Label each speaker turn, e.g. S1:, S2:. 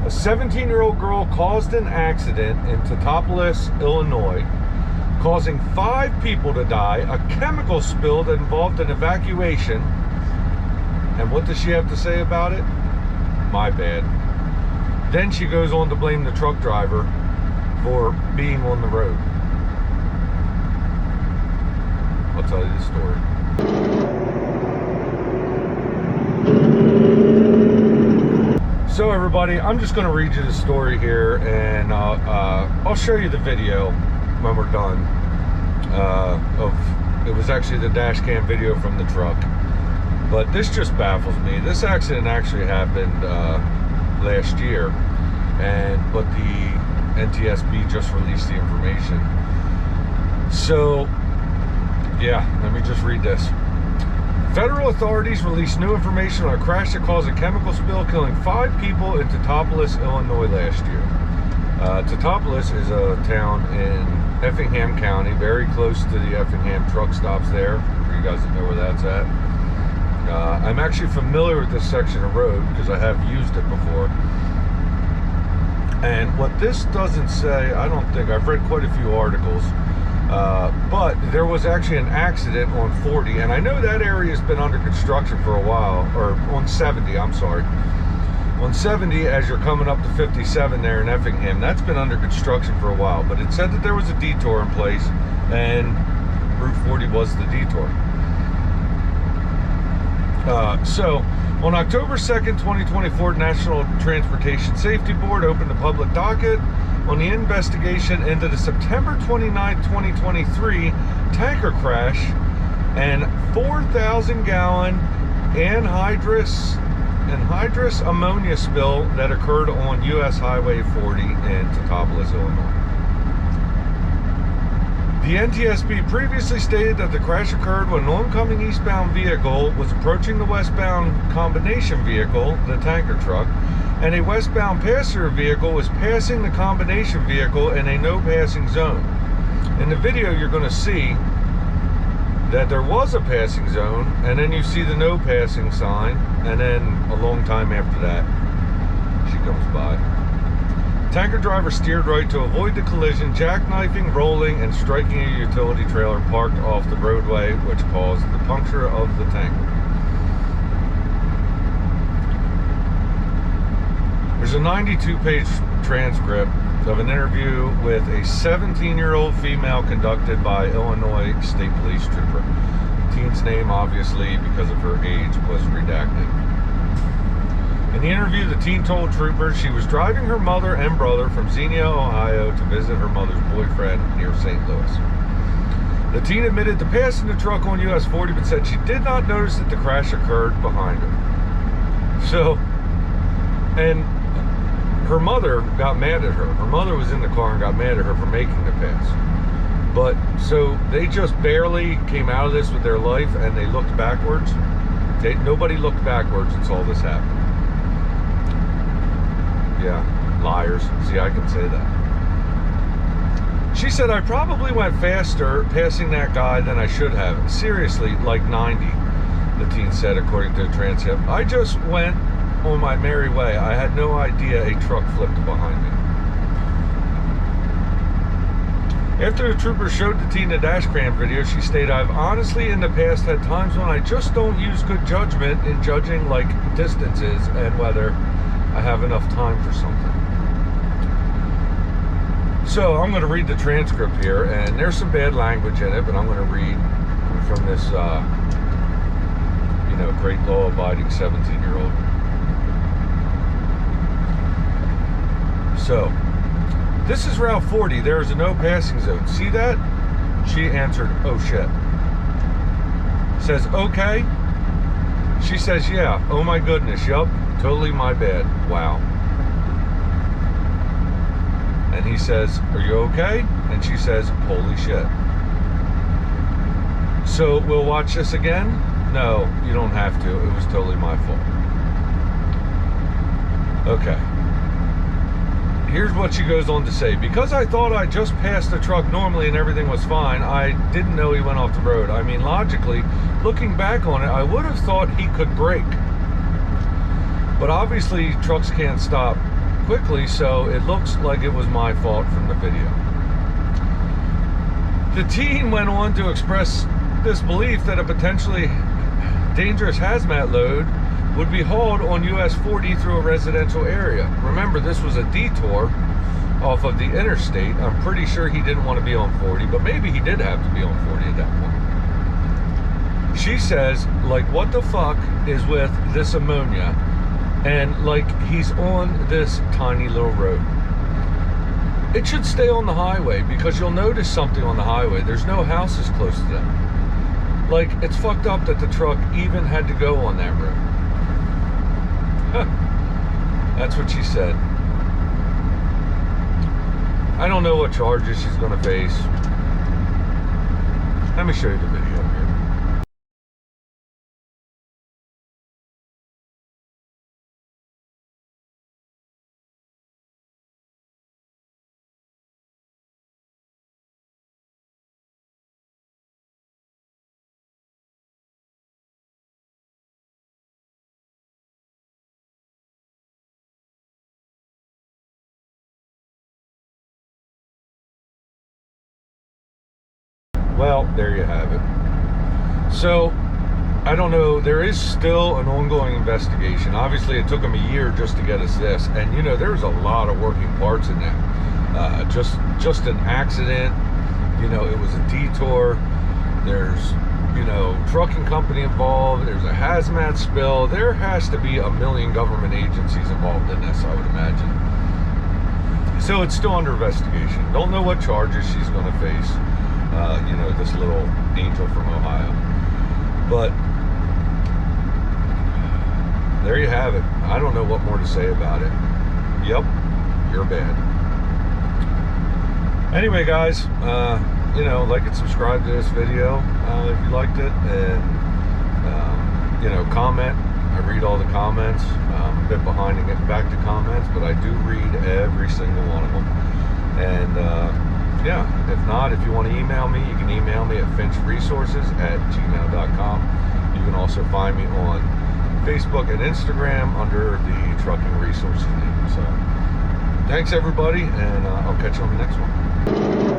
S1: A 17-year-old girl caused an accident in Teutopolis, Illinois, causing 5 people to die, a chemical spill that involved an evacuation. And what does she have to say about it? My bad. Then she goes on to blame the truck driver for being on the road. I'll tell you the story. So everybody, I'm just going to read you the story here, and I'll show you the video when we're done. It was actually the dash cam video from the truck, but this just baffles me. This accident actually happened last year, but the NTSB just released the information. So yeah, let me just read this. Federal authorities released new information on a crash that caused a chemical spill, killing 5 people in Teutopolis, Illinois last year. Teutopolis is a town in Effingham County, very close to the Effingham truck stops there, for you guys that know where that's at. I'm actually familiar with this section of road because I have used it before. And what this doesn't say, I don't think, I've read quite a few articles, but there was actually an accident on 40, and I know that area has been under construction for a while, or on 70, I'm sorry. On 70, as you're coming up to 57 there in Effingham, that's been under construction for a while, but it said that there was a detour in place, and Route 40 was the detour. So, on October 2nd, 2024, National Transportation Safety Board opened a public docket on the investigation into the September 29th, 2023 tanker crash and 4,000-gallon anhydrous ammonia spill that occurred on U.S. Highway 40 in Teutopolis, Illinois. The NTSB previously stated that the crash occurred when an oncoming eastbound vehicle was approaching the westbound combination vehicle, the tanker truck, and a westbound passenger vehicle was passing the combination vehicle in a no passing zone. In the video, you're going to see that there was a passing zone, and then you see the no passing sign, and then a long time after that, she comes by. Tanker driver steered right to avoid the collision, jackknifing, rolling, and striking a utility trailer parked off the roadway, which caused the puncture of the tanker. There's a 92-page transcript of an interview with a 17-year-old female conducted by Illinois State Police trooper. The teen's name, obviously, because of her age, was redacted. In the interview, the teen told troopers she was driving her mother and brother from Xenia, Ohio to visit her mother's boyfriend near St. Louis. The teen admitted to passing the truck on US 40, but said she did not notice that the crash occurred behind her. So, and her mother got mad at her. Her mother was in the car and got mad at her for making the pass. But, so they just barely came out of this with their life, and they looked backwards. Nobody looked backwards and saw this happen. Yeah, liars. See, I can say that. She said, I probably went faster passing that guy than I should have. Seriously, like 90, the teen said, according to the transcript. I just went on my merry way. I had no idea a truck flipped behind me. After the trooper showed the teen the dash cam video, she stated, I've honestly in the past had times when I just don't use good judgment in judging like distances and whether I have enough time for something. So I'm going to read the transcript here, and there's some bad language in it, but I'm going to read from this, great law-abiding 17-year-old. So, this is Route 40. There is a no passing zone. See that? She answered, oh shit. Says, okay. She says, yeah. Oh my goodness. Yup. Totally my bad. Wow. And he says, are you okay? And she says, holy shit. So we'll watch this again? No, you don't have to. It was totally my fault. Okay. Here's what she goes on to say. Because I thought I just passed the truck normally and everything was fine, I didn't know he went off the road. I mean, logically, looking back on it, I would have thought he could brake. But obviously, trucks can't stop quickly, so it looks like it was my fault from the video. The teen went on to express this belief that a potentially dangerous hazmat load would be hauled on US 40 through a residential area. Remember, this was a detour off of the interstate. I'm pretty sure he didn't want to be on 40, but maybe he did have to be on 40 at that point. She says, like, what the fuck is with this ammonia? And like, he's on this tiny little road. It should stay on the highway, because you'll notice something on the highway. There's no houses close to them. Like, it's fucked up that the truck even had to go on that road. That's what she said. I don't know what charges she's going to face. Let me show you the video here. Well, there you have it. So, I don't know, there is still an ongoing investigation. Obviously, it took them a year just to get us this. And, you know, there's a lot of working parts in that. Just an accident. You know, it was a detour. There's, you know, trucking company involved. There's a hazmat spill. There has to be a million government agencies involved in this, I would imagine. So, it's still under investigation. Don't know what charges she's going to face. You know, this little angel from Ohio. But there you have it. I don't know what more to say about it. Yep, you're bad. Anyway, guys, you know, like and subscribe to this video if you liked it, and you know, comment. I read all the comments. I'm a bit behind in getting back to comments, but I do read every single one of them. And yeah, if not, if you want to email me, you can email me at finchresources@gmail.com. You can also find me on Facebook and Instagram under the Trucking Resources name. So, thanks everybody, and I'll catch you on the next one.